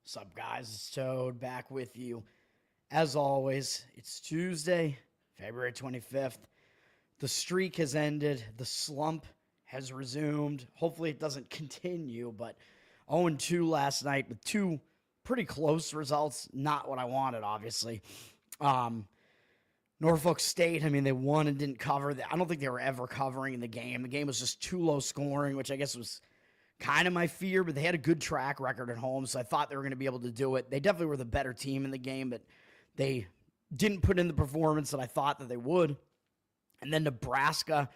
What's up, guys? It's Toad back with you. As always, it's Tuesday, February 25th. The streak has ended. The slump has resumed. Hopefully, it doesn't continue, but 0-2 last night with two pretty close results. Not what I wanted, obviously. Um, Norfolk State, I mean, they won and didn't cover. I don't think they were ever covering in the game. The game was just too low scoring, which I guess was kind of my fear, but they had a good track record at home, so I thought they were going to be able to do it. They definitely were the better team in the game, but they didn't put in the performance that I thought that they would. And then Nebraska,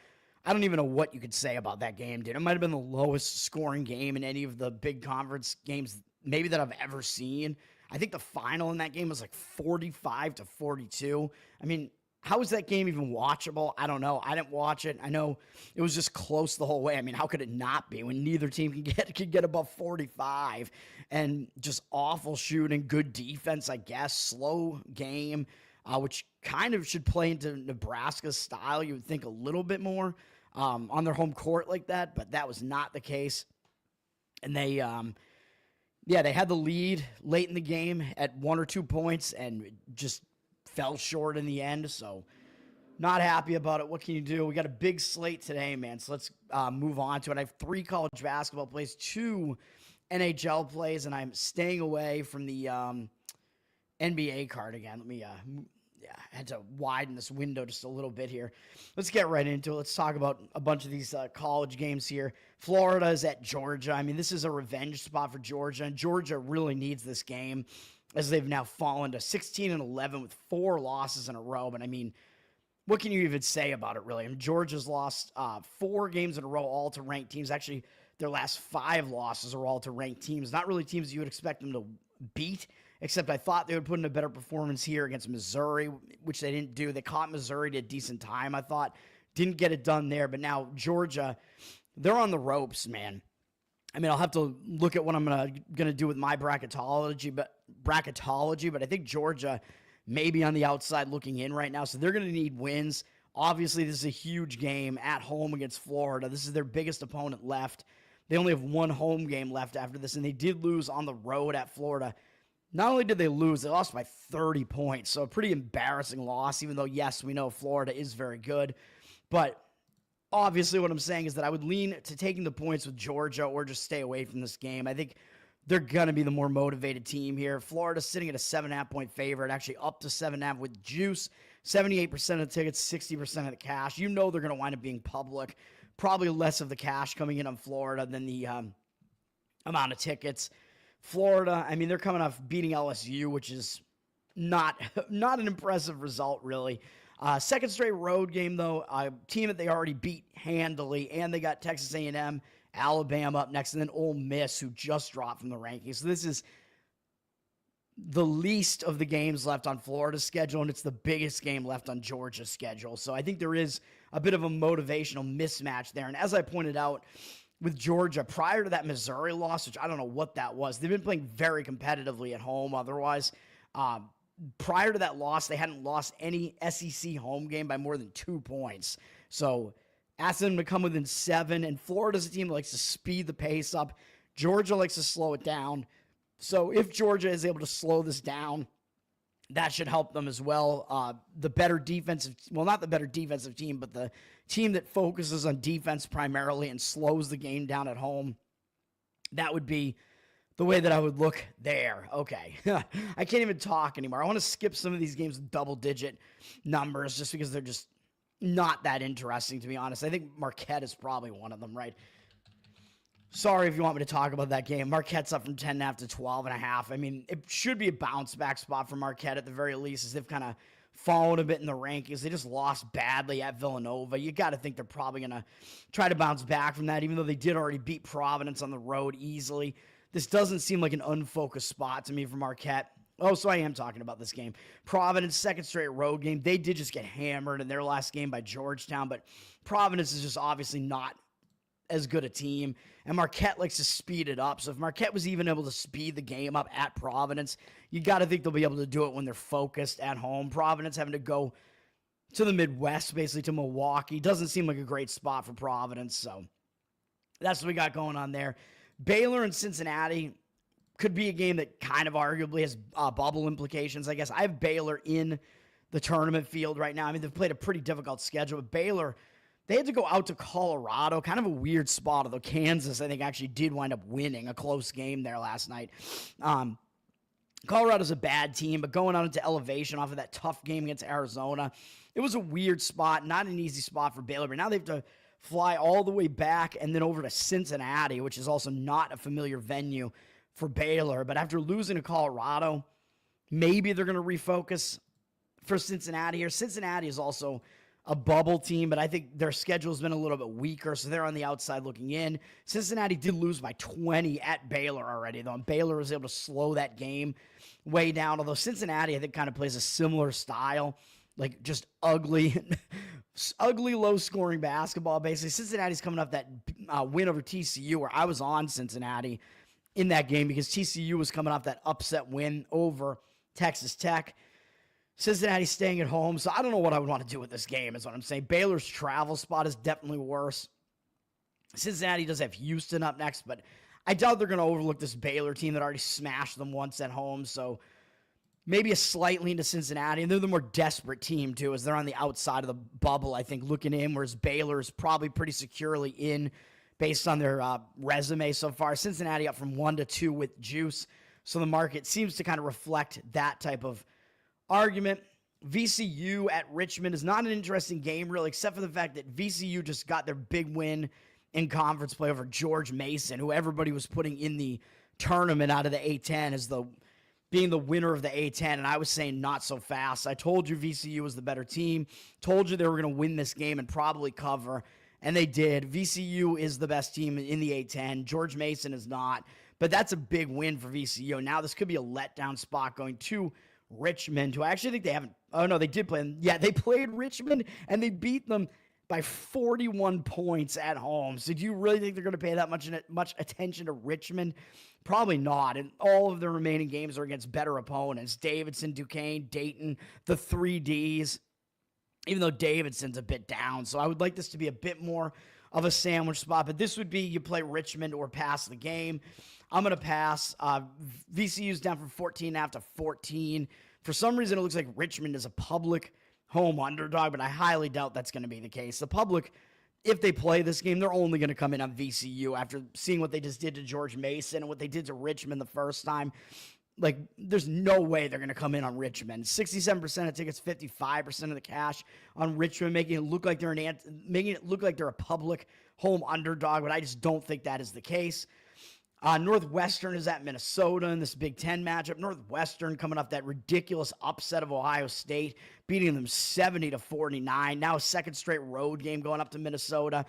I don't even know what you could say about that game, dude. It might have been the lowest scoring game in any of the big conference games maybe that I've ever seen. I think the final in that game was like 45-42. I mean, how is that game even watchable? I don't know. I didn't watch it. I know it was just close the whole way. I mean, how could it not be when neither team can get above 45 and just awful shooting, good defense, I guess, slow game, which kind of should play into Nebraska's style. You would think a little bit more on their home court like that, but that was not the case. And they had the lead late in the game at 1 or 2 points and just fell short in the end, so not happy about it. What can you do? We got a big slate today, man, so let's move on to it. I have 3 college basketball plays, 2 NHL plays, and I'm staying away from the NBA card again. Let me, I had to widen this window just a little bit here. Let's get right into it. Let's talk about a bunch of these college games here. Florida is at Georgia. I mean, this is a revenge spot for Georgia, and Georgia really needs this game, as they've now fallen to 16-11 with 4 losses in a row. But I mean, what can you even say about it, really? I mean, Georgia's lost 4 games in a row, all to ranked teams. Actually, their last 5 losses are all to ranked teams. Not really teams you would expect them to beat, except I thought they would put in a better performance here against Missouri, which they didn't do. They caught Missouri at a decent time, I thought. Didn't get it done there. But now Georgia, they're on the ropes, man. I mean, I'll have to look at what I'm gonna do with my bracketology, but I think Georgia may be on the outside looking in right now, so they're gonna need wins. Obviously, this is a huge game at home against Florida. This is their biggest opponent left. They only have 1 home game left after this, and they did lose on the road at Florida. Not only did they lose, they lost by 30 points, so a pretty embarrassing loss, even though, yes, we know Florida is very good, but obviously, what I'm saying is that I would lean to taking the points with Georgia or just stay away from this game. I think they're going to be the more motivated team here. Florida's sitting at a 7.5-point favorite, actually up to 7.5 with juice. 78% of the tickets, 60% of the cash. You know they're going to wind up being public. Probably less of the cash coming in on Florida than the amount of tickets. Florida, I mean, they're coming off beating LSU, which is not an impressive result, really. Second straight road game, though, a team that they already beat handily, and they got Texas A&M, Alabama up next, and then Ole Miss, who just dropped from the rankings. So this is the least of the games left on Florida's schedule, and it's the biggest game left on Georgia's schedule. So I think there is a bit of a motivational mismatch there. And as I pointed out with Georgia, prior to that Missouri loss, which I don't know what that was, they've been playing very competitively at home otherwise. Prior to that loss, they hadn't lost any SEC home game by more than 2 points. So ask them to come within 7, and Florida's a team that likes to speed the pace up. Georgia likes to slow it down. So if Georgia is able to slow this down, that should help them as well. The better defensive, well, not the better defensive team, but the team that focuses on defense primarily and slows the game down at home, that would be the way that I would look there. Okay. I can't even talk anymore. I want to skip some of these games with double-digit numbers just because they're just not that interesting, to be honest. I think Marquette is probably one of them, right? Sorry if you want me to talk about that game. Marquette's up from 10.5 to 12.5. I mean, it should be a bounce-back spot for Marquette at the very least, as they've kind of fallen a bit in the rankings. They just lost badly at Villanova. You got to think they're probably going to try to bounce back from that, even though they did already beat Providence on the road easily. This doesn't seem like an unfocused spot to me for Marquette. Oh, so I am talking about this game. Providence, second straight road game. They did just get hammered in their last game by Georgetown, but Providence is just obviously not as good a team, and Marquette likes to speed it up. So if Marquette was even able to speed the game up at Providence, you got to think they'll be able to do it when they're focused at home. Providence having to go to the Midwest, basically to Milwaukee, doesn't seem like a great spot for Providence, so that's what we got going on there. Baylor and Cincinnati, could be a game that kind of arguably has bubble implications, I guess. I have Baylor in the tournament field right now. I mean, they've played a pretty difficult schedule, but Baylor, they had to go out to Colorado, kind of a weird spot, although Kansas, I think, actually did wind up winning a close game there last night. Colorado's a bad team, but going out into elevation off of that tough game against Arizona, it was a weird spot, not an easy spot for Baylor, but now they have to fly all the way back and then over to Cincinnati, which is also not a familiar venue for Baylor. But after losing to Colorado, maybe they're going to refocus for Cincinnati here. Cincinnati is also a bubble team, but I think their schedule's been a little bit weaker, so they're on the outside looking in. Cincinnati did lose by 20 at Baylor already, though, and Baylor was able to slow that game way down, although Cincinnati, I think, kind of plays a similar style, like just ugly, low-scoring basketball, basically. Cincinnati's coming off that win over TCU, where I was on Cincinnati in that game because TCU was coming off that upset win over Texas Tech. Cincinnati's staying at home, so I don't know what I would want to do with this game, is what I'm saying. Baylor's travel spot is definitely worse. Cincinnati does have Houston up next, but I doubt they're going to overlook this Baylor team that already smashed them once at home, so maybe a slight lean to Cincinnati, and they're the more desperate team, too, as they're on the outside of the bubble, I think, looking in, whereas Baylor is probably pretty securely in based on their resume so far. Cincinnati up from 1-2 with juice, so the market seems to kind of reflect that type of argument. VCU at Richmond is not an interesting game, really, except for the fact that VCU just got their big win in conference play over George Mason, who everybody was putting in the tournament out of the A-10 as being the winner of the A-10, and I was saying not so fast. I told you VCU was the better team, told you they were going to win this game and probably cover, and they did. VCU is the best team in the A-10. George Mason is not, but that's a big win for VCU. Now this could be a letdown spot going to Richmond, who I actually think they haven't. Oh, no, they did play. Yeah, they played Richmond, and they beat them by 41 points at home. So do you really think they're going to pay that much attention to Richmond? Probably not. And all of the remaining games are against better opponents. Davidson, Duquesne, Dayton, the 3Ds, even though Davidson's a bit down. So I would like this to be a bit more of a sandwich spot, but this would be you play Richmond or pass the game. I'm going to pass. VCU's down from 14.5 to 14. For some reason, it looks like Richmond is a public home underdog, but I highly doubt that's going to be the case. The public, if they play this game, they're only going to come in on VCU after seeing what they just did to George Mason and what they did to Richmond the first time. Like, there's no way they're going to come in on Richmond. 67% of tickets, 55% of the cash on Richmond, making it look like they're a public home underdog, but I just don't think that is the case. Northwestern is at Minnesota in this Big Ten matchup. Northwestern coming off that ridiculous upset of Ohio State, beating them 70-49. Now a second straight road game going up to Minnesota.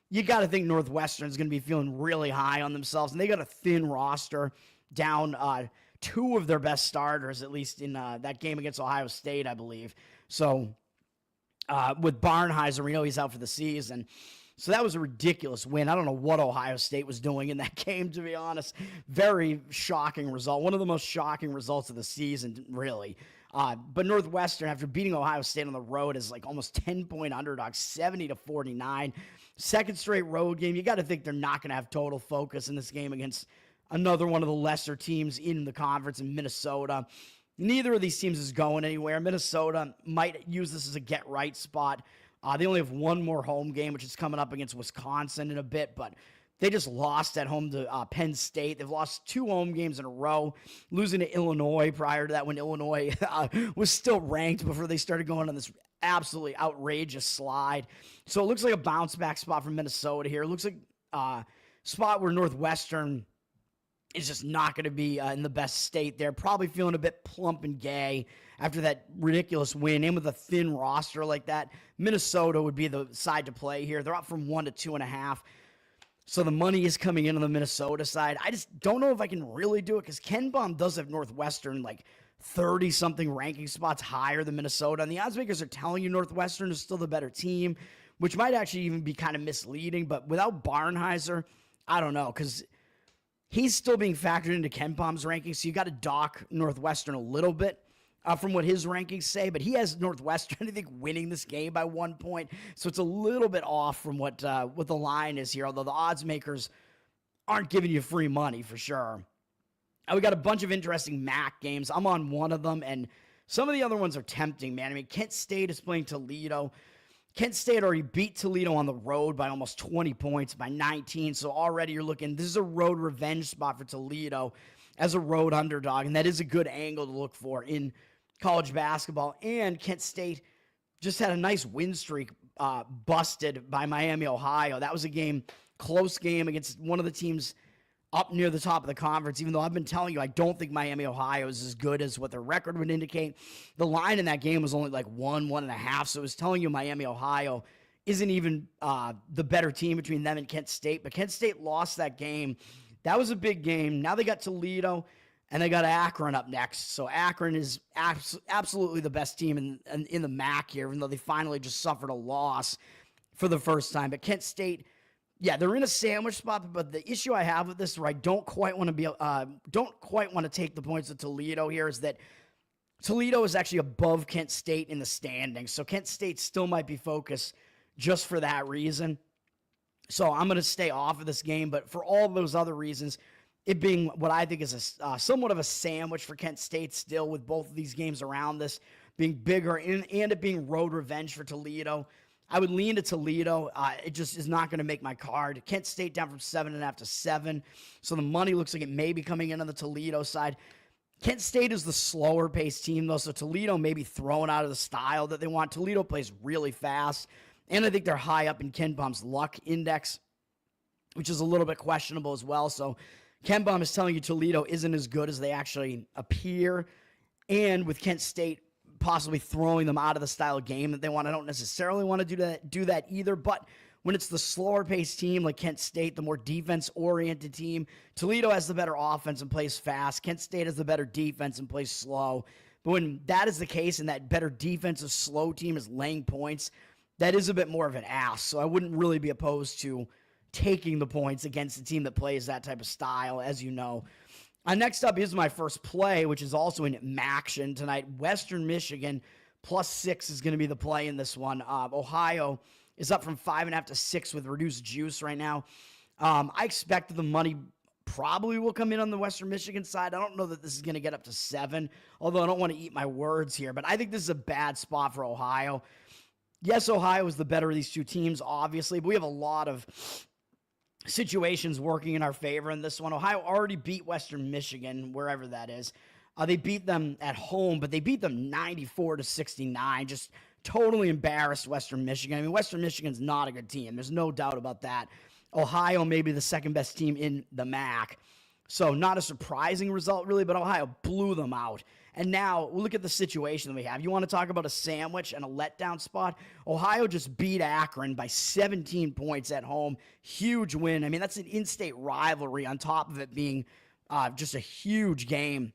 You got to think Northwestern is going to be feeling really high on themselves, and they got a thin roster, down two of their best starters, at least in that game against Ohio State, I believe. So with Barnheiser, we know he's out for the season. So that was a ridiculous win. I don't know what Ohio State was doing in that game, to be honest. Very shocking result. One of the most shocking results of the season, really. But Northwestern, after beating Ohio State on the road, is like almost 10-point underdog, 70-49. Second straight road game. You got to think they're not going to have total focus in this game against another one of the lesser teams in the conference in Minnesota. Neither of these teams is going anywhere. Minnesota might use this as a get-right spot. They only have one more home game, which is coming up against Wisconsin in a bit, but they just lost at home to Penn State. They've lost two home games in a row, losing to Illinois prior to that when Illinois was still ranked before they started going on this absolutely outrageous slide. So it looks like a bounce-back spot for Minnesota here. It looks like a spot where Northwestern is just not going to be in the best state there. Probably feeling a bit plump and gay after that ridiculous win. And with a thin roster like that, Minnesota would be the side to play here. They're up from 1 to 2.5. So the money is coming in on the Minnesota side. I just don't know if I can really do it because Ken Baum does have Northwestern like 30-something ranking spots higher than Minnesota. And the odds makers are telling you Northwestern is still the better team, which might actually even be kind of misleading. But without Barnheiser, I don't know, because he's still being factored into Ken Baum's rankings, so you got to dock Northwestern a little bit from what his rankings say, but he has Northwestern, I think, winning this game by 1 point, so it's a little bit off from what the line is here, although the odds makers aren't giving you free money for sure. We got a bunch of interesting MAC games. I'm on one of them, and some of the other ones are tempting, man. I mean, Kent State is playing Toledo. Kent State already beat Toledo on the road by almost 20 points, by 19. So already you're looking, this is a road revenge spot for Toledo as a road underdog, and that is a good angle to look for in college basketball. And Kent State just had a nice win streak busted by Miami, Ohio. That was a game, close game against one of the teams up near the top of the conference, even though I've been telling you I don't think Miami, Ohio is as good as what their record would indicate. The line in that game was only like 1.5, so it was telling you Miami, Ohio isn't even the better team between them and Kent State, but Kent State lost that game. That was a big game. Now they got Toledo, and they got Akron up next. So Akron is absolutely the best team in the MAC here, even though they finally just suffered a loss for the first time. But Kent State, yeah, they're in a sandwich spot, but the issue I have with this, where I don't quite want to take the points of Toledo here, is that Toledo is actually above Kent State in the standings. So Kent State still might be focused just for that reason. So I'm going to stay off of this game, but for all those other reasons, it being what I think is a somewhat of a sandwich for Kent State still, with both of these games around this being bigger and it being road revenge for Toledo, I would lean to Toledo. It just is not going to make my card. Kent State down from 7.5 to 7. So the money looks like it may be coming in on the Toledo side. Kent State is the slower paced team, though, so Toledo may be thrown out of the style that they want. Toledo plays really fast, and I think they're high up in Ken Palm's luck index, which is a little bit questionable as well. So Ken Palm is telling you Toledo isn't as good as they actually appear, and with Kent State possibly throwing them out of the style of game that they want. I don't necessarily want to do that either, but when it's the slower paced team like Kent State, the more defense oriented team, Toledo has the better offense and plays fast. Kent State has the better defense and plays slow. But when that is the case and that better defensive slow team is laying points, that is a bit more of an ask. So I wouldn't really be opposed to taking the points against a team that plays that type of style, as you know. Next up is my first play, which is also in MACtion tonight. Western Michigan +6 is going to be the play in this one. Ohio is up from 5.5 to 6 with reduced juice right now. I expect the money probably will come in on the Western Michigan side. I don't know that this is going to get up to 7, although I don't want to eat my words here, but I think this is a bad spot for Ohio. Yes, Ohio is the better of these two teams, obviously, but we have a lot of situations working in our favor in this one. Ohio already beat Western Michigan, wherever that is. They beat them at home, but they beat them 94 to 69. Just totally embarrassed Western Michigan. I mean, Western Michigan's not a good team. There's no doubt about that. Ohio may be the second best team in the MAC. So not a surprising result, really, but Ohio blew them out. And now, look at the situation that we have. You want to talk about a sandwich and a letdown spot? Ohio just beat Akron by 17 points at home. Huge win. I mean, that's an in-state rivalry on top of it being just a huge game.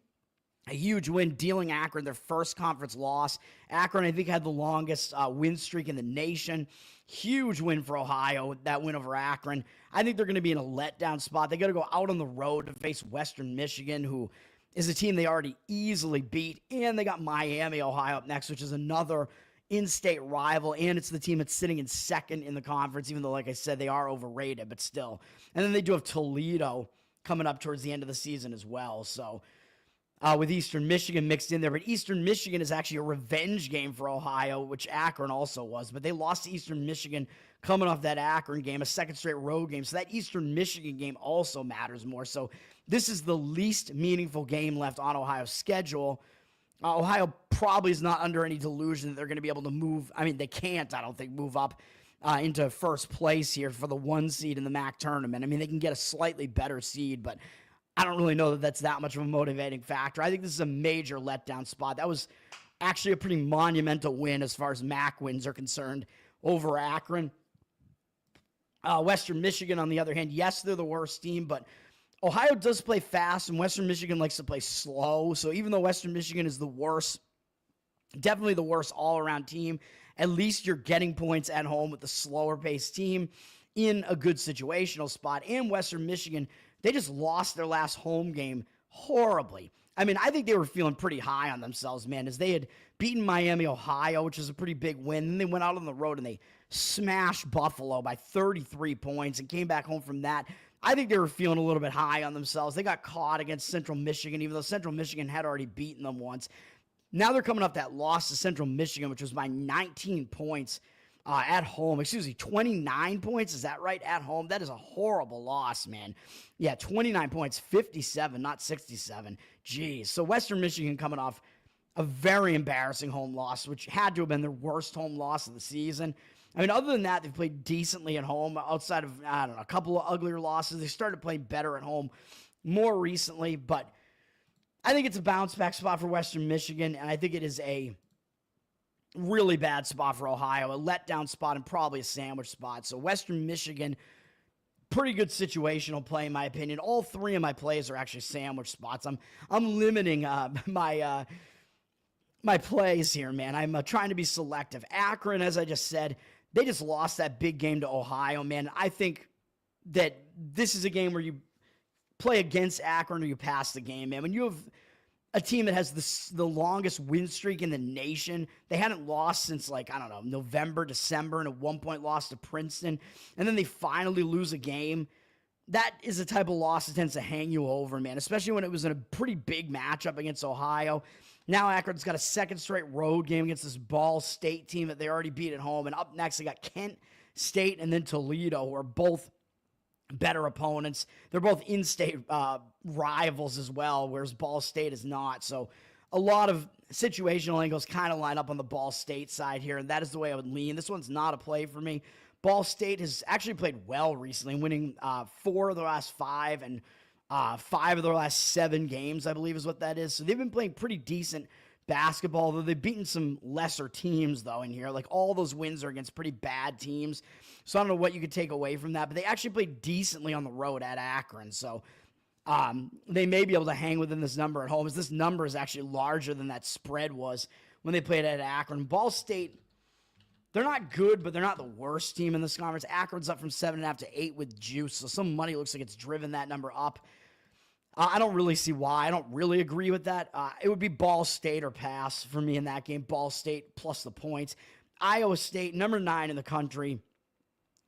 A huge win, dealing Akron their first conference loss. Akron, I think, had the longest win streak in the nation. Huge win for Ohio, that win over Akron. I think they're going to be in a letdown spot. They got to go out on the road to face Western Michigan, who is a team they already easily beat. And they got Miami, Ohio up next, which is another in-state rival. And it's the team that's sitting in second in the conference, even though, like I said, they are overrated, but still. And then they do have Toledo coming up towards the end of the season as well. So with Eastern Michigan mixed in there. But Eastern Michigan is actually a revenge game for Ohio, which Akron also was. But they lost to Eastern Michigan coming off that Akron game, a second straight road game. So that Eastern Michigan game also matters more. So this is the least meaningful game left on Ohio's schedule. Ohio probably is not under any delusion that they're going to be able to move. I mean, they can't, I don't think, move up into first place here for the 1 seed in the MAC tournament. I mean, they can get a slightly better seed, but I don't really know that that's that much of a motivating factor. I think this is a major letdown spot. That was actually a pretty monumental win as far as MAC wins are concerned over Akron. Western Michigan, on the other hand, yes, they're the worst team, but Ohio does play fast, and Western Michigan likes to play slow. So even though Western Michigan is the worst, definitely the worst all-around team, at least you're getting points at home with the slower-paced team in a good situational spot. And Western Michigan, they just lost their last home game horribly. I mean, I think they were feeling pretty high on themselves, man, as they had beaten Miami, Ohio, which is a pretty big win. Then they went out on the road and they smashed Buffalo by 33 points and came back home from that. I think they were feeling a little bit high on themselves. They got caught against Central Michigan, even though Central Michigan had already beaten them once. Now they're coming off that loss to Central Michigan, which was by 19 points at home. 29 points. Is that right? At home. That is a horrible loss, man. Yeah, 29 points, 57, not 67. Jeez. So Western Michigan coming off a very embarrassing home loss, which had to have been their worst home loss of the season. I mean, other than that, they've played decently at home outside of, I don't know, a couple of uglier losses. They started playing better at home more recently, but I think it's a bounce-back spot for Western Michigan, and I think it is a really bad spot for Ohio, a letdown spot and probably a sandwich spot. So Western Michigan, pretty good situational play in my opinion. All three of my plays are actually sandwich spots. I'm limiting my plays here, man. I'm trying to be selective. Akron, as I just said, they just lost that big game to Ohio, man. I think that this is a game where you play against Akron or you pass the game, man. When you have a team that has the longest win streak in the nation, they hadn't lost since, like, I don't know, November, December, and at one point lost to Princeton, and then they finally lose a game. That is the type of loss that tends to hang you over, man, especially when it was in a pretty big matchup against Ohio. Now Akron's got a second straight road game against this Ball State team that they already beat at home. And up next, they got Kent State and then Toledo, who are both better opponents. They're both in-state rivals as well, whereas Ball State is not. So a lot of situational angles kind of line up on the Ball State side here, and that is the way I would lean. This one's not a play for me. Ball State has actually played well recently, winning 4 of their last 5 and 5 of their last 7 games, I believe is what that is. So they've been playing pretty decent basketball, though they've beaten some lesser teams, though, in here. Like, all those wins are against pretty bad teams. So I don't know what you could take away from that, but they actually played decently on the road at Akron. So they may be able to hang within this number at home, as this number is actually larger than that spread was when they played at Akron. Ball State, they're not good, but they're not the worst team in this conference. Akron's up from 7.5 to 8 with juice, so some money looks like it's driven that number up. I don't really see why. I don't really agree with that. It would be Ball State or pass for me in that game. Ball State plus the points. Iowa State, number 9 in the country,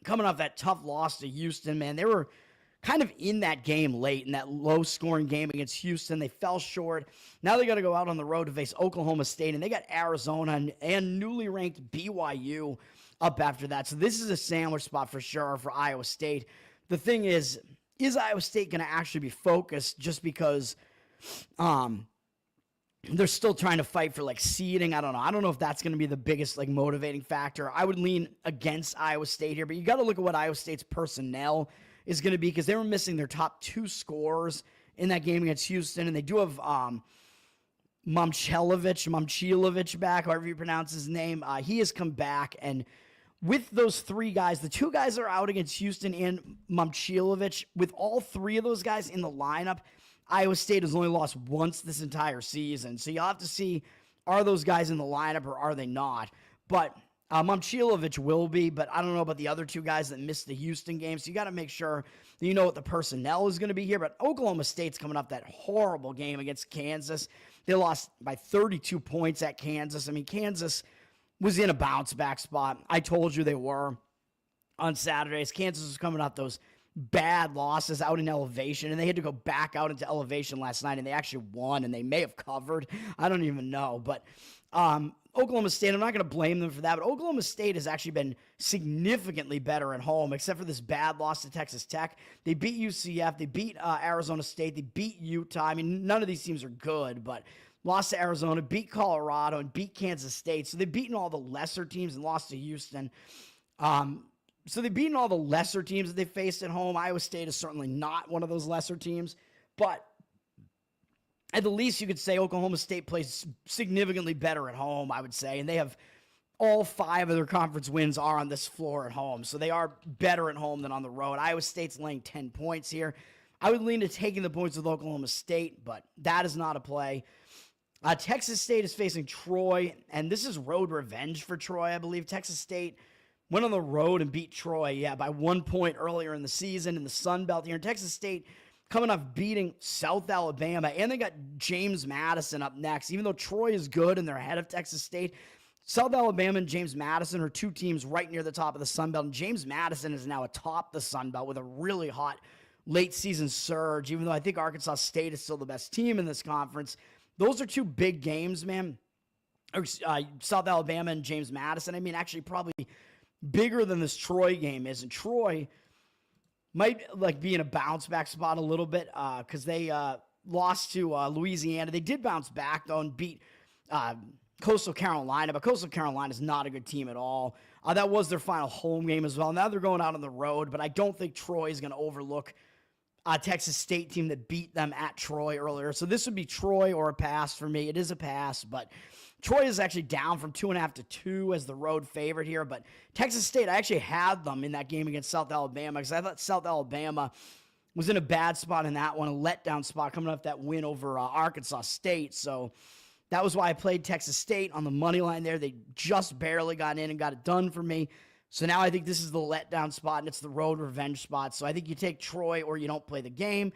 coming off that tough loss to Houston, man. They were kind of in that game late, in that low-scoring game against Houston. They fell short. Now they got to go out on the road to face Oklahoma State, and they got Arizona and newly ranked BYU up after that. So this is a sandwich spot for sure for Iowa State. The thing is Iowa State going to actually be focused just because they're still trying to fight for, like, seeding? I don't know. I don't know if that's going to be the biggest, like, motivating factor. I would lean against Iowa State here, but you got to look at what Iowa State's personnel is going to be, because they were missing their top 2 scorers in that game against Houston, and they do have Momcilovic back, however you pronounce his name. He has come back, and with those 3 guys, the 2 guys that are out against Houston and Momcilovic, with all 3 of those guys in the lineup, Iowa State has only lost once this entire season. So you'll have to see, are those guys in the lineup or are they not? But Momcilovic will be, but I don't know about the other 2 guys that missed the Houston game. So you got to make sure that you know what the personnel is going to be here. But Oklahoma State's coming off that horrible game against Kansas. They lost by 32 points at Kansas. I mean, Kansas was in a bounce-back spot. I told you they were on Saturdays. Kansas was coming off those bad losses out in elevation, and they had to go back out into elevation last night, and they actually won, and they may have covered. I don't even know. But Oklahoma State, I'm not going to blame them for that, but Oklahoma State has actually been significantly better at home, except for this bad loss to Texas Tech. They beat UCF. They beat Arizona State. They beat Utah. I mean, none of these teams are good, but lost to Arizona, beat Colorado, and beat Kansas State. So they've beaten all the lesser teams and lost to Houston. So they've beaten all the lesser teams that they faced at home. Iowa State is certainly not one of those lesser teams. But at the least, you could say Oklahoma State plays significantly better at home, I would say. And they have all 5 of their conference wins are on this floor at home. So they are better at home than on the road. Iowa State's laying 10 points here. I would lean to taking the points with Oklahoma State, but that is not a play. Texas State is facing Troy, and this is road revenge for Troy, I believe. Texas State went on the road and beat Troy, by 1 point earlier in the season in the Sun Belt here. And Texas State coming off beating South Alabama, and they got James Madison up next. Even though Troy is good and they're ahead of Texas State, South Alabama and James Madison are 2 teams right near the top of the Sun Belt, and James Madison is now atop the Sun Belt with a really hot late season surge, even though I think Arkansas State is still the best team in this conference. Those are two big games, man. South Alabama and James Madison. I mean, actually probably bigger than this Troy game is. And Troy might like be in a bounce back spot a little bit because they lost to Louisiana. They did bounce back, though, and beat Coastal Carolina, but Coastal Carolina is not a good team at all. That was their final home game as well. Now they're going out on the road, but I don't think Troy is going to overlook a Texas State team that beat them at Troy earlier. So this would be Troy or a pass for me. It is a pass, but Troy is actually down from 2.5 to 2 as the road favorite here. But Texas State, I actually had them in that game against South Alabama because I thought South Alabama was in a bad spot in that one, a letdown spot coming off that win over Arkansas State. So that was why I played Texas State on the money line there. They just barely got in and got it done for me. So now I think this is the letdown spot, and it's the road revenge spot. So I think you take Troy or you don't play the game.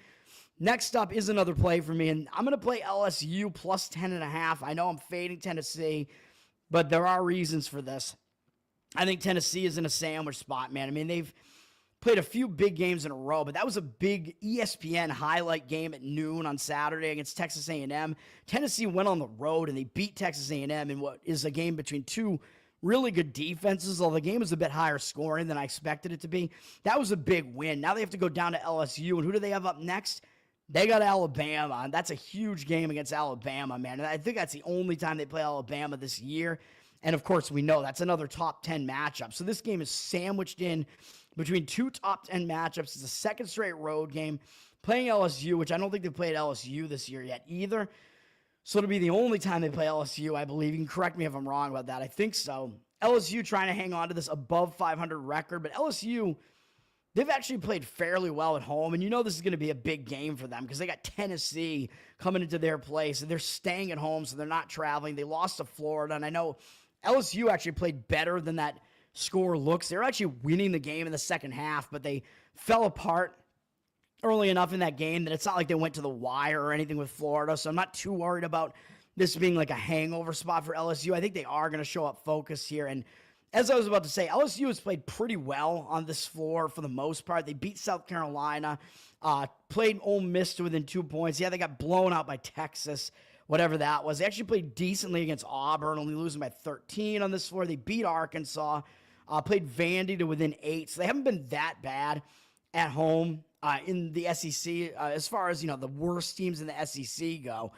Next up is another play for me, and I'm going to play LSU plus 10.5. I know I'm fading Tennessee, but there are reasons for this. I think Tennessee is in a sandwich spot, man. I mean, they've played a few big games in a row, but that was a big ESPN highlight game at noon on Saturday against Texas A&M. Tennessee went on the road, and they beat Texas A&M in what is a game between two really good defenses, although the game was a bit higher scoring than I expected it to be. That was a big win. Now they have to go down to LSU, and who do they have up next? They got Alabama, and that's a huge game against Alabama, man. And I think that's the only time they play Alabama this year. And, of course, we know that's another top 10 matchup. So this game is sandwiched in between two top 10 matchups. It's a second straight road game. Playing LSU, which I don't think they've played LSU this year yet either. So it'll be the only time they play LSU, I believe. You can correct me if I'm wrong about that. I think so. LSU trying to hang on to this above 500 record, but LSU, they've actually played fairly well at home, and you know this is going to be a big game for them because they got Tennessee coming into their place, and they're staying at home, so they're not traveling. They lost to Florida, and I know LSU actually played better than that score looks. They're actually winning the game in the second half, but they fell apart early enough in that game that it's not like they went to the wire or anything with Florida, so I'm not too worried about this being like a hangover spot for LSU. I think they are going to show up focused here, and as I was about to say, LSU has played pretty well on this floor for the most part. They beat South Carolina, played Ole Miss to within 2 points. Yeah, they got blown out by Texas, whatever that was. They actually played decently against Auburn, only losing by 13 on this floor. They beat Arkansas, played Vandy to within 8, so they haven't been that bad at home in the SEC as far as, you know, the worst teams in the SEC go.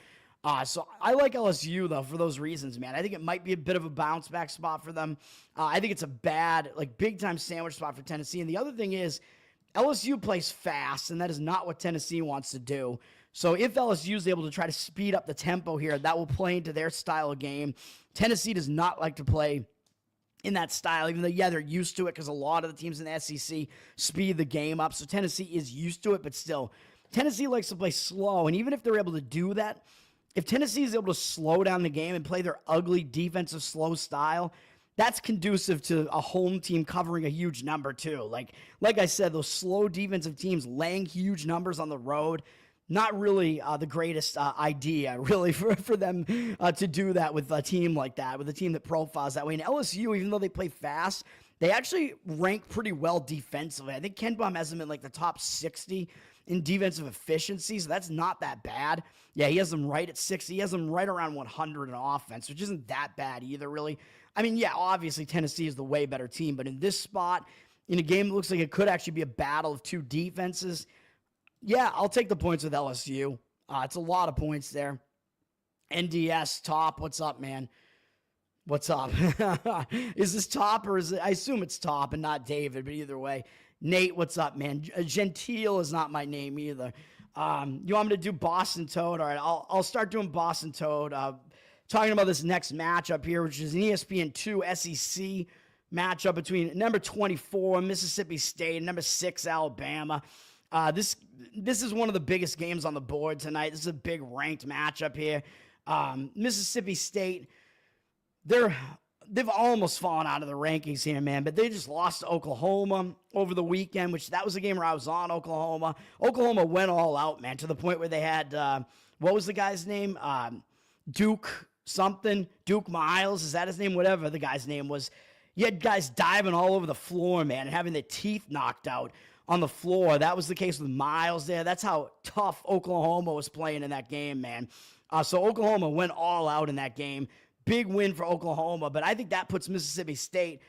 So I like LSU, though, for those reasons, man. I think it might be a bit of a bounce back spot for them. I think it's a bad, like, big-time sandwich spot for Tennessee. And the other thing is LSU plays fast, and that is not what Tennessee wants to do. So if LSU is able to try to speed up the tempo here, that will play into their style of game. Tennessee does not like to play in that style, even though, yeah, they're used to it because a lot of the teams in the SEC speed the game up. So Tennessee is used to it, but still, Tennessee likes to play slow. And even if they're able to do that, if Tennessee is able to slow down the game and play their ugly defensive slow style, that's conducive to a home team covering a huge number too. Like I said, those slow defensive teams laying huge numbers on the road, not really the greatest idea, really, for them to do that with a team like that, with a team that profiles that way. And LSU, even though they play fast, they actually rank pretty well defensively. I think Ken Baum has them in like the top 60 in defensive efficiency, so that's not that bad. Yeah, he has them right at 60. He has them right around 100 in offense, which isn't that bad either, really. I mean, yeah, obviously Tennessee is the way better team, but in this spot, in a game that looks like it could actually be a battle of two defenses, yeah, I'll take the points with LSU. It's a lot of points there. NDS, Top, what's up, man? What's up? Is this Top or is it? I assume it's Top and not David, but either way. Nate, what's up, man? Gentile is not my name either. You want me to do Boston Toad? All right, I'll start doing Boston Toad. Talking about this next matchup here, which is an ESPN2 SEC matchup between number 24, Mississippi State, and number 6, Alabama. This is one of the biggest games on the board tonight. This is a big ranked matchup here. Mississippi State, they've almost fallen out of the rankings here, man, but they just lost to Oklahoma over the weekend, which that was a game where I was on Oklahoma. Oklahoma went all out, man, to the point where they had, what was the guy's name? Duke something, Duke Miles, is that his name? Whatever the guy's name was. You had guys diving all over the floor, man, and having their teeth knocked out on the floor. That was the case with Miles there. That's how tough Oklahoma was playing in that game, man. So Oklahoma went all out in that game. Big win for Oklahoma, but I think that puts Mississippi State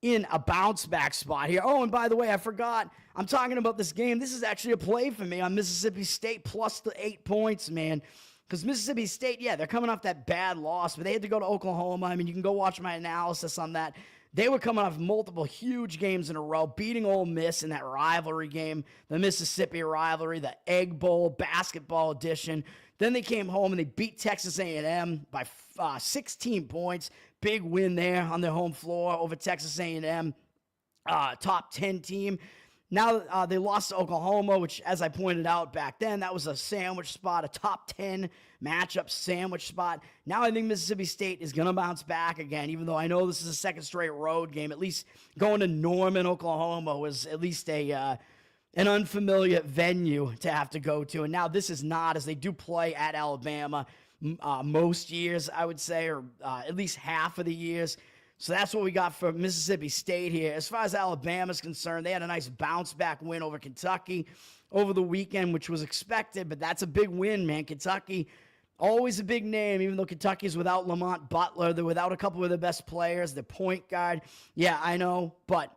in a bounce back spot here. Oh, and by the way, I forgot. I'm talking about this game. This is actually a play for me on Mississippi State plus the 8 points, man. Because Mississippi State, yeah, they're coming off that bad loss, but they had to go to Oklahoma. I mean, you can go watch my analysis on that. They were coming off multiple huge games in a row, beating Ole Miss in that rivalry game, the Mississippi rivalry, the Egg Bowl basketball edition. Then they came home and they beat Texas A&M by 16 points. Big win there on their home floor over Texas A&M, top 10 team. Now they lost to Oklahoma, which, as I pointed out back then, that was a sandwich spot, a top 10 matchup sandwich spot. Now I think Mississippi State is going to bounce back again, even though I know this is a second straight road game. At least going to Norman, Oklahoma was at least an unfamiliar venue to have to go to. And now this is not, as they do play at Alabama most years, I would say, or at least half of the years. So that's what we got for Mississippi State here. As far as Alabama's concerned, they had a nice bounce-back win over Kentucky over the weekend, which was expected, but that's a big win, man. Kentucky, always a big name, even though Kentucky's without Lamont Butler. They're without a couple of their best players, their point guard. Yeah, I know, but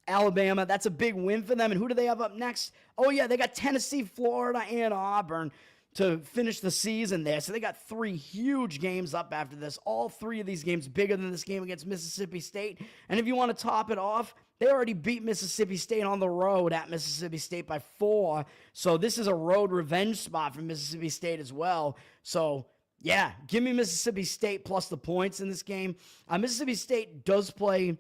Alabama, that's a big win for them. And who do they have up next? Oh, yeah, they got Tennessee, Florida, and Auburn to finish the season there. So they got 3 huge games up after this. All 3 of these games bigger than this game against Mississippi State. And if you want to top it off, they already beat Mississippi State on the road at Mississippi State by 4. So this is a road revenge spot for Mississippi State as well. So, yeah, give me Mississippi State plus the points in this game. Mississippi State does play.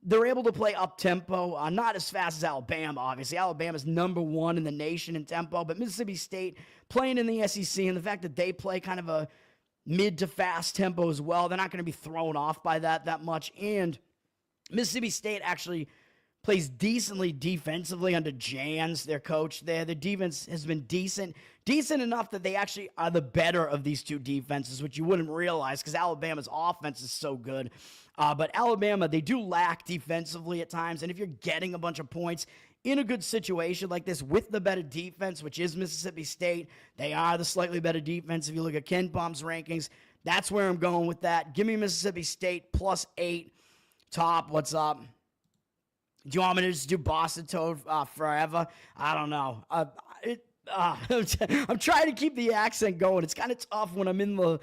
They're able to play up-tempo, not as fast as Alabama, obviously. Alabama's number 1 in the nation in tempo, but Mississippi State playing in the SEC, and the fact that they play kind of a mid to fast tempo as well, they're not going to be thrown off by that much. And Mississippi State actually plays decently defensively under Jans, their coach there. Their defense has been decent enough that they actually are the better of these 2 defenses, which you wouldn't realize because Alabama's offense is so good. But Alabama, they do lack defensively at times, and if you're getting a bunch of points in a good situation like this with the better defense, which is Mississippi State, they are the slightly better defense. If you look at Ken Palm's rankings, that's where I'm going with that. Give me Mississippi State plus 8. Top, what's up? Do you want me to just do Boston Toad forever? I don't know. I'm trying to keep the accent going. It's kind of tough when I'm in the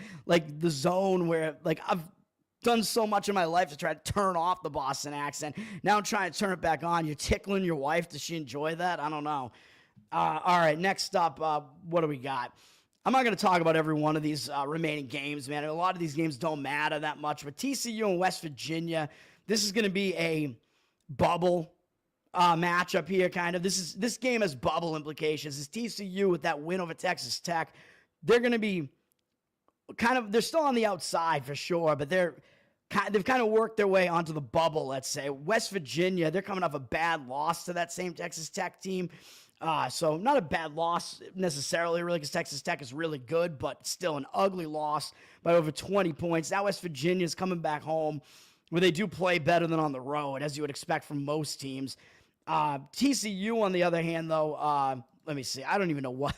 zone where I've done so much in my life to try to turn off the Boston accent. Now I'm trying to turn it back on. You're tickling your wife. Does she enjoy that? I don't know. All right, next up, what do we got? I'm not going to talk about every one of these remaining games, man. A lot of these games don't matter that much. But TCU and West Virginia, this is going to be a bubble matchup here, kind of. This game has bubble implications. It's TCU with that win over Texas Tech. They're going to be they're still on the outside for sure, but they've kind of worked their way onto the bubble, let's say. West Virginia, they're coming off a bad loss to that same Texas Tech team. So not a bad loss necessarily, really, because Texas Tech is really good, but still an ugly loss by over 20 points. Now West Virginia is coming back home where they do play better than on the road, as you would expect from most teams. TCU, on the other hand, though, let me see. I don't even know what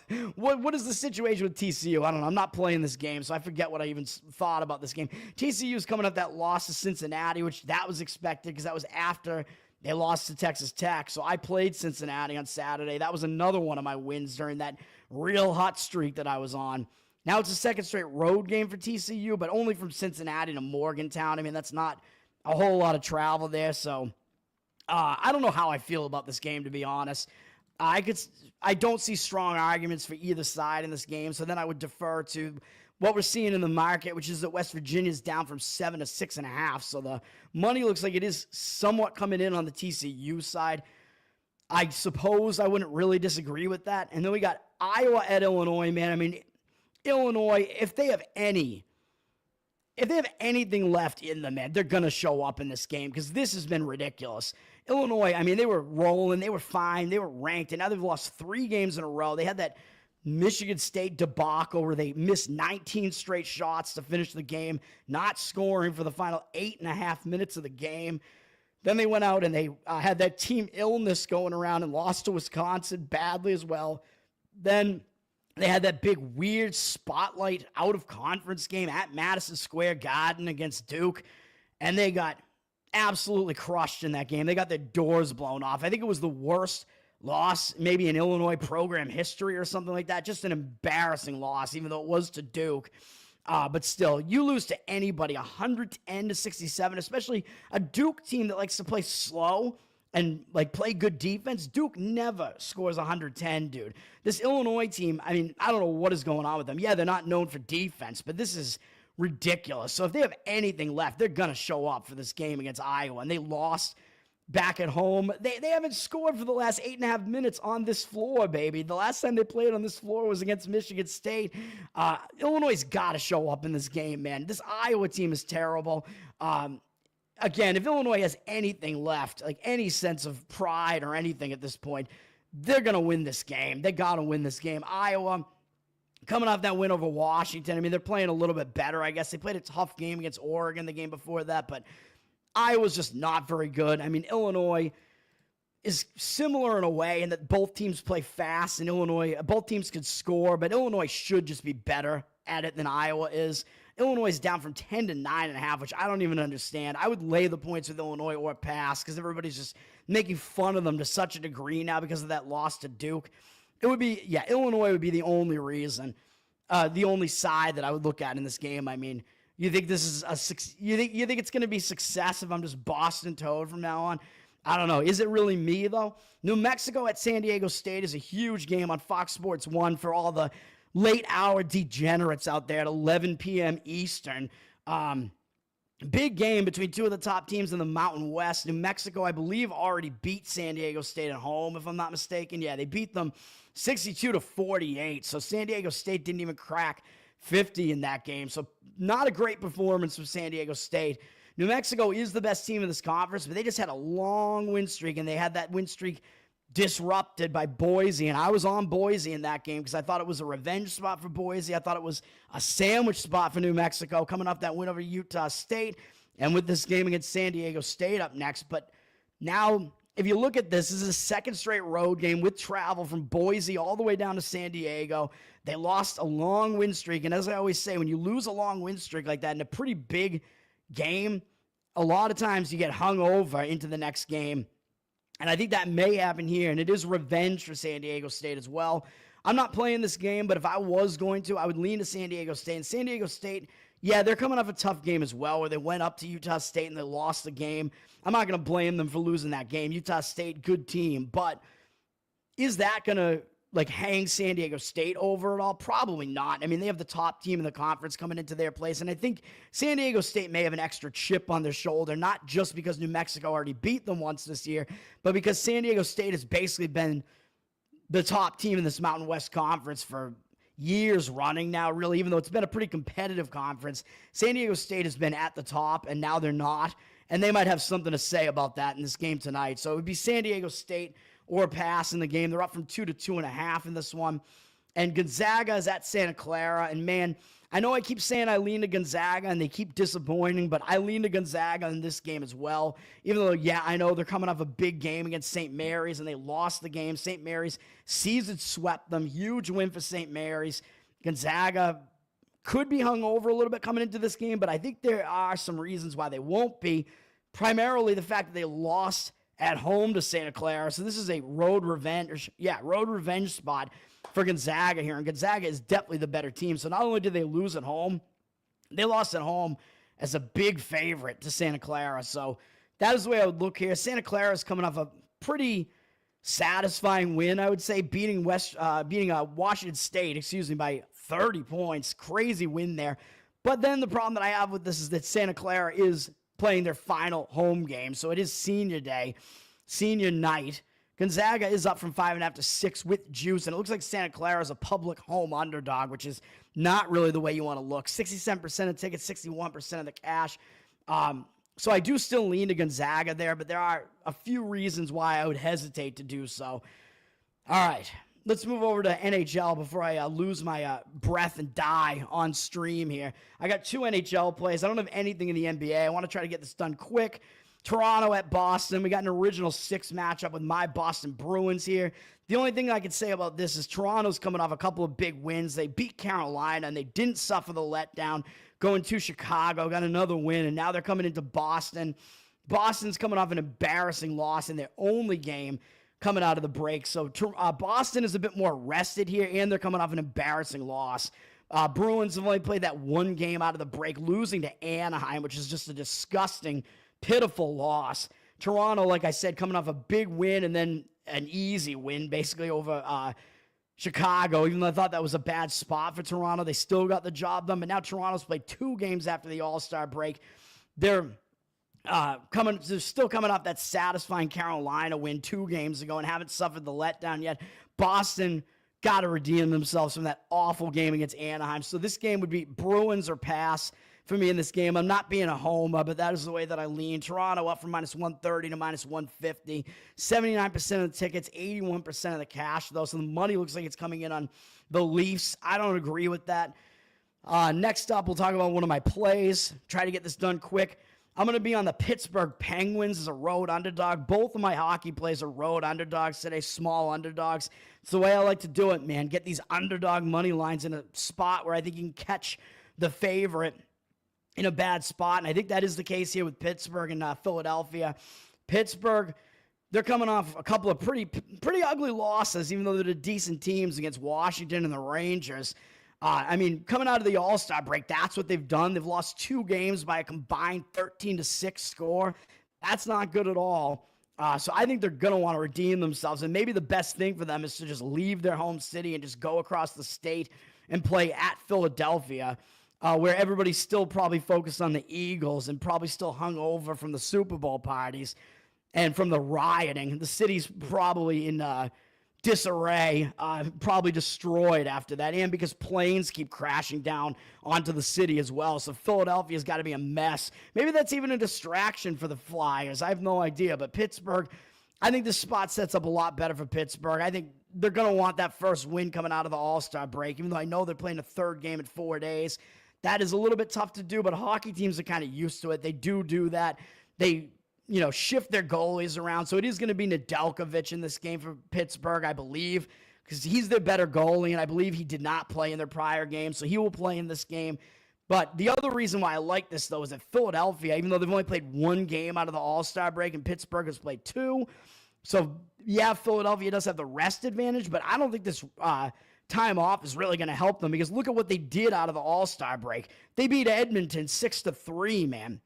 is the situation with TCU. I don't know. I'm not playing this game, so I forget what I even thought about this game. TCU is coming up that loss to Cincinnati, which that was expected because that was after they lost to Texas Tech. So I played Cincinnati on Saturday. That was another one of my wins during that real hot streak that I was on. Now it's a second straight road game for TCU, but only from Cincinnati to Morgantown. I mean, that's not a whole lot of travel there. So I don't know how I feel about this game, to be honest. I don't see strong arguments for either side in this game, so then I would defer to what we're seeing in the market, which is that West Virginia is down from 7 to 6.5. So the money looks like it is somewhat coming in on the TCU side. I suppose I wouldn't really disagree with that. And then we got Iowa at Illinois, man. I mean, Illinois, if they have anything left in them, man, they're going to show up in this game because this has been ridiculous. Illinois, I mean, they were rolling. They were fine. They were ranked. And now they've lost 3 games in a row. They had that Michigan State debacle where they missed 19 straight shots to finish the game, not scoring for the final 8.5 minutes of the game. Then they went out and they had that team illness going around and lost to Wisconsin badly as well. Then they had that big weird spotlight out-of-conference game at Madison Square Garden against Duke, and they got absolutely crushed in that game. They got their doors blown off. I think it was the worst loss maybe in Illinois program history or something like that. Just an embarrassing loss, even though it was to Duke. But still, you lose to anybody 110-67, especially a Duke team that likes to play slow and like play good defense. Duke never scores 110, dude. This Illinois team, I mean, I don't know what is going on with them. Yeah, they're not known for defense, but this is ridiculous. So if they have anything left, they're going to show up for this game against Iowa. And they lost back at home. They haven't scored for the last 8.5 minutes on this floor, baby. The last time they played on this floor was against Michigan State. Illinois' got to show up in this game, man. This Iowa team is terrible. Again, if Illinois has anything left, like any sense of pride or anything at this point, they're going to win this game. They got to win this game. Iowa, coming off that win over Washington, I mean, they're playing a little bit better, I guess. They played a tough game against Oregon the game before that, but Iowa's just not very good. I mean, Illinois is similar in a way in that both teams play fast, and both teams could score, but Illinois should just be better at it than Iowa is. Illinois is down from 10 to 9.5, which I don't even understand. I would lay the points with Illinois or pass because everybody's just making fun of them to such a degree now because of that loss to Duke. It would be, yeah, Illinois would be the only reason, the only side that I would look at in this game. I mean, you think this is you think it's going to be success if I'm just Boston Toad from now on? I don't know. Is it really me, though? New Mexico at San Diego State is a huge game on Fox Sports 1 for all the late-hour degenerates out there at 11 p.m. Eastern. Big game between two of the top teams in the Mountain West. New Mexico, I believe, already beat San Diego State at home, if I'm not mistaken. Yeah, they beat them 62-48. So San Diego State didn't even crack 50 in that game. So not a great performance from San Diego State. New Mexico is the best team in this conference, but they just had a long win streak, and they had that win streak disrupted by Boise, and I was on Boise in that game because I thought it was a revenge spot for Boise. I thought it was a sandwich spot for New Mexico coming off that win over Utah State, and with this game against San Diego State up next. But now, if you look at this is a second straight road game with travel from Boise all the way down to San Diego. They lost a long win streak, and as I always say, when you lose a long win streak like that in a pretty big game, a lot of times you get hung over into the next game. And I think that may happen here, and it is revenge for San Diego State as well. I'm not playing this game, but if I was going to, I would lean to San Diego State. And San Diego State, yeah, they're coming off a tough game as well, where they went up to Utah State and they lost the game. I'm not going to blame them for losing that game. Utah State, good team. But is that going to hang San Diego State over at all? Probably not. I mean, they have the top team in the conference coming into their place, and I think San Diego State may have an extra chip on their shoulder, not just because New Mexico already beat them once this year, but because San Diego State has basically been the top team in this Mountain West Conference for years running now, really, even though it's been a pretty competitive conference. San Diego State has been at the top, and now they're not, and they might have something to say about that in this game tonight. So it would be San Diego State or pass in the game. They're up from 2 to 2.5 in this one. And Gonzaga is at Santa Clara. And, man, I know I keep saying I lean to Gonzaga, and they keep disappointing, but I lean to Gonzaga in this game as well. Even though, yeah, I know they're coming off a big game against St. Mary's, and they lost the game. St. Mary's season swept them. Huge win for St. Mary's. Gonzaga could be hung over a little bit coming into this game, but I think there are some reasons why they won't be. Primarily the fact that they lost at home to Santa Clara. So this is a road revenge spot for Gonzaga here. And Gonzaga is definitely the better team. So not only did they lose at home, they lost at home as a big favorite to Santa Clara. So that is the way I would look here. Santa Clara is coming off a pretty satisfying win, I would say, beating Washington State, by 30 points. Crazy win there. But then the problem that I have with this is that Santa Clara is playing their final home game. So it is senior day, senior night. Gonzaga is up from 5.5 to 6 with juice, and it looks like Santa Clara is a public home underdog, which is not really the way you want to look. 67% of tickets, 61% of the cash. So I do still lean to Gonzaga there, but there are a few reasons why I would hesitate to do so. All right, let's move over to NHL before I lose my breath and die on stream here. I got 2 NHL plays. I don't have anything in the NBA. I want to try to get this done quick. Toronto at Boston. We got an original 6 matchup with my Boston Bruins here. The only thing I can say about this is Toronto's coming off a couple of big wins. They beat Carolina, and they didn't suffer the letdown going to Chicago, got another win, and now they're coming into Boston. Boston's coming off an embarrassing loss in their only game coming out of the break. So Boston is a bit more rested here, and they're coming off an embarrassing loss. Bruins have only played that one game out of the break, losing to Anaheim, which is just a disgusting, pitiful loss. Toronto, like I said, coming off a big win and then an easy win, basically, over Chicago. Even though I thought that was a bad spot for Toronto, they still got the job done. But now Toronto's played 2 games after the All-Star break. They're still coming off that satisfying Carolina win 2 games ago and haven't suffered the letdown yet. Boston got to redeem themselves from that awful game against Anaheim. So this game would be Bruins or pass for me in this game. I'm not being a homer, but that is the way that I lean. Toronto up from -130 to -150. 79% of the tickets, 81% of the cash, though. So the money looks like it's coming in on the Leafs. I don't agree with that. Next up, we'll talk about one of my plays. Try to get this done quick. I'm going to be on the Pittsburgh Penguins as a road underdog. Both of my hockey plays are road underdogs today, small underdogs. It's the way I like to do it, man. Get these underdog money lines in a spot where I think you can catch the favorite in a bad spot, and I think that is the case here with Pittsburgh and Philadelphia. Pittsburgh, they're coming off a couple of pretty ugly losses, even though they're the decent teams against Washington and the Rangers. Coming out of the All-Star break, that's what they've done. They've lost 2 games by a combined 13-6 score. That's not good at all. So I think they're going to want to redeem themselves, and maybe the best thing for them is to just leave their home city and just go across the state and play at Philadelphia, where everybody's still probably focused on the Eagles and probably still hung over from the Super Bowl parties and from the rioting. The city's probably in disarray, probably destroyed after that, and because planes keep crashing down onto the city as well. So Philadelphia's got to be a mess. Maybe that's even a distraction for the Flyers. I have no idea. But Pittsburgh, I think this spot sets up a lot better for Pittsburgh. I think they're going to want that first win coming out of the All-Star break, even though I know they're playing a 3rd game in 4 days. That is a little bit tough to do, but hockey teams are kind of used to it. They do that. They shift their goalies around. So it is going to be Nedeljkovic in this game for Pittsburgh, I believe, because he's their better goalie, and I believe he did not play in their prior game, so he will play in this game. But the other reason why I like this, though, is that Philadelphia, even though they've only played 1 game out of the All-Star break, and Pittsburgh has played 2, so yeah, Philadelphia does have the rest advantage, but I don't think this time off is really going to help them, because look at what they did out of the All-Star break. They beat Edmonton 6-3, man.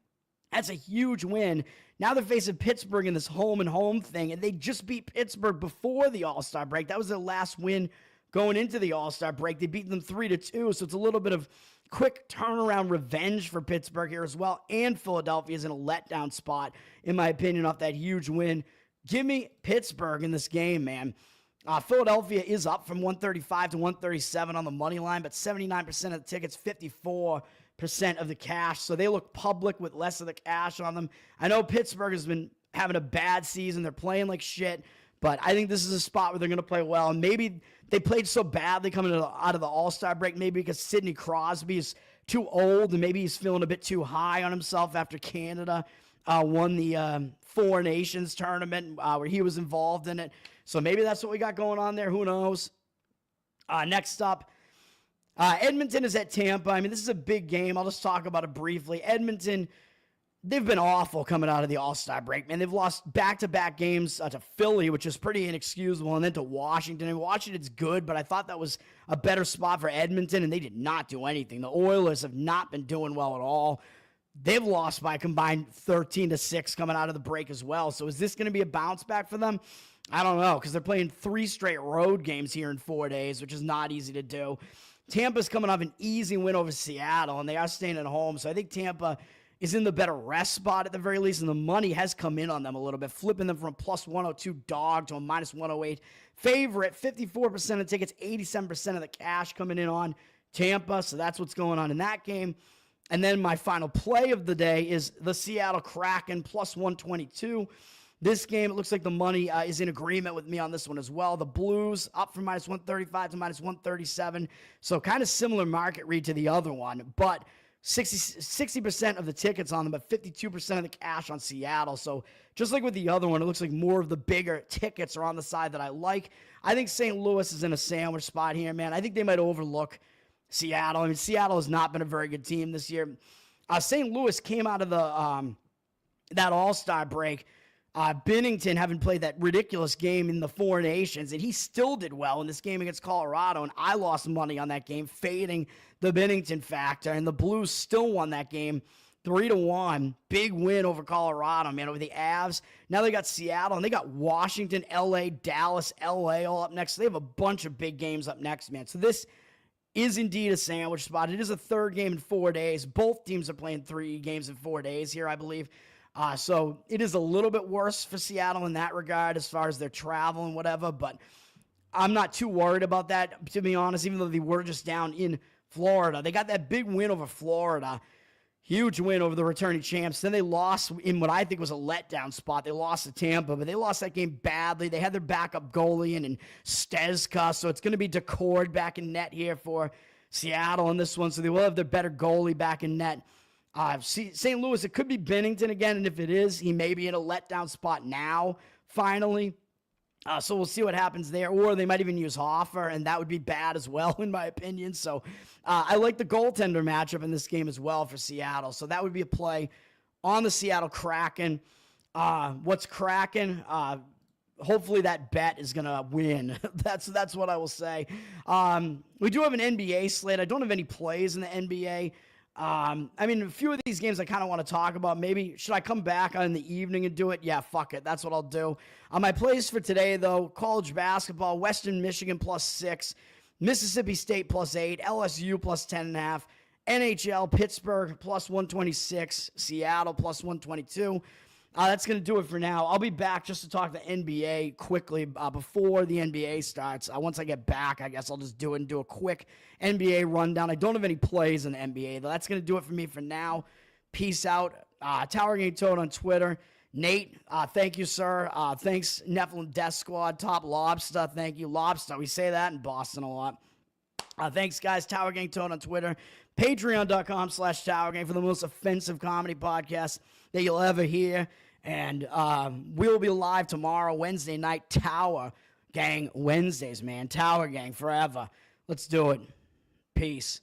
That's a huge win. Now they're facing Pittsburgh in this home-and-home thing, and they just beat Pittsburgh before the All-Star break. That was their last win going into the All-Star break. They beat them 3-2, so it's a little bit of quick turnaround revenge for Pittsburgh here as well, and Philadelphia is in a letdown spot, in my opinion, off that huge win. Give me Pittsburgh in this game, man. Philadelphia is up from 135 to 137 on the money line, but 79% of the tickets, 54% of the cash. So they look public with less of the cash on them. I know Pittsburgh has been having a bad season. They're playing like shit, but I think this is a spot where they're going to play well. And maybe they played so badly coming out of the All-Star break, maybe because Sidney Crosby is too old and maybe he's feeling a bit too high on himself after Canada won the Four Nations tournament where he was involved in it. So maybe that's what we got going on there. Who knows? Next up, Edmonton is at Tampa. I mean, this is a big game. I'll just talk about it briefly. Edmonton, they've been awful coming out of the All-Star break, man. They've lost back-to-back games to Philly, which is pretty inexcusable, and then to Washington. And Washington's good, but I thought that was a better spot for Edmonton, and they did not do anything. The Oilers have not been doing well at all. They've lost by a combined 13-6 coming out of the break as well. So is this going to be a bounce back for them? I don't know, because they're playing 3 straight road games here in 4 days, which is not easy to do. Tampa's coming off an easy win over Seattle, and they are staying at home. So I think Tampa is in the better rest spot at the very least, and the money has come in on them a little bit, flipping them from a +102 dog to a -108 favorite. 54% of tickets, 87% of the cash coming in on Tampa. So that's what's going on in that game. And then my final play of the day is the Seattle Kraken +122. This game, it looks like the money is in agreement with me on this one as well. The Blues up from -135 to -137. So kind of similar market read to the other one. But 60% of the tickets on them, but 52% of the cash on Seattle. So just like with the other one, it looks like more of the bigger tickets are on the side that I like. I think St. Louis is in a sandwich spot here, man. I think they might overlook Seattle. I mean, Seattle has not been a very good team this year. St. Louis came out of the that All-Star break. Binnington having played that ridiculous game in the Four Nations, and he still did well in this game against Colorado, and I lost money on that game, fading the Binnington factor, and the Blues still won that game 3-1. Big win over Colorado, man, over the Avs. Now they got Seattle, and they got Washington, LA, Dallas, LA all up next. So they have a bunch of big games up next, man. So this is indeed a sandwich spot. It is a third game in 4 days. Both teams are playing 3 games in 4 days here, I believe. So it is a little bit worse for Seattle in that regard as far as their travel and whatever, but I'm not too worried about that, to be honest, even though they were just down in Florida. They got that big win over Florida, huge win over the returning champs. Then they lost in what I think was a letdown spot. They lost to Tampa, but they lost that game badly. They had their backup goalie in Stezka, so it's going to be Decord back in net here for Seattle in this one, so they will have their better goalie back in net. St. Louis, it could be Binnington again, and if it is, he may be in a letdown spot now, finally. So we'll see what happens there, or they might even use Hoffer, and that would be bad as well, in my opinion. So I like the goaltender matchup in this game as well for Seattle. So that would be a play on the Seattle Kraken. What's Kraken? Hopefully that bet is going to win. That's what I will say. We do have an NBA slate. I don't have any plays in the NBA. I mean, a few of these games I kind of want to talk about. Maybe, should I come back on in the evening and do it? Yeah, fuck it. That's what I'll do. My plays for today, though, college basketball, Western Michigan +6, Mississippi State +8, LSU +10.5, NHL, Pittsburgh +126, Seattle +122. That's going to do it for now. I'll be back just to talk the NBA quickly before the NBA starts. Once I get back, I guess I'll just do it and do a quick NBA rundown. I don't have any plays in the NBA, though. That's going to do it for me for now. Peace out. Tower Gang Toad on Twitter. Nate, thank you, sir. Thanks, Nephilim Death Squad. Top Lobster, thank you. Lobster, we say that in Boston a lot. Thanks, guys. Tower Gang Toad on Twitter. Patreon.com/Tower Gang for the most offensive comedy podcast that you'll ever hear. And we'll be live tomorrow, Wednesday night. Tower Gang Wednesdays, man. Tower Gang forever. Let's do it. Peace.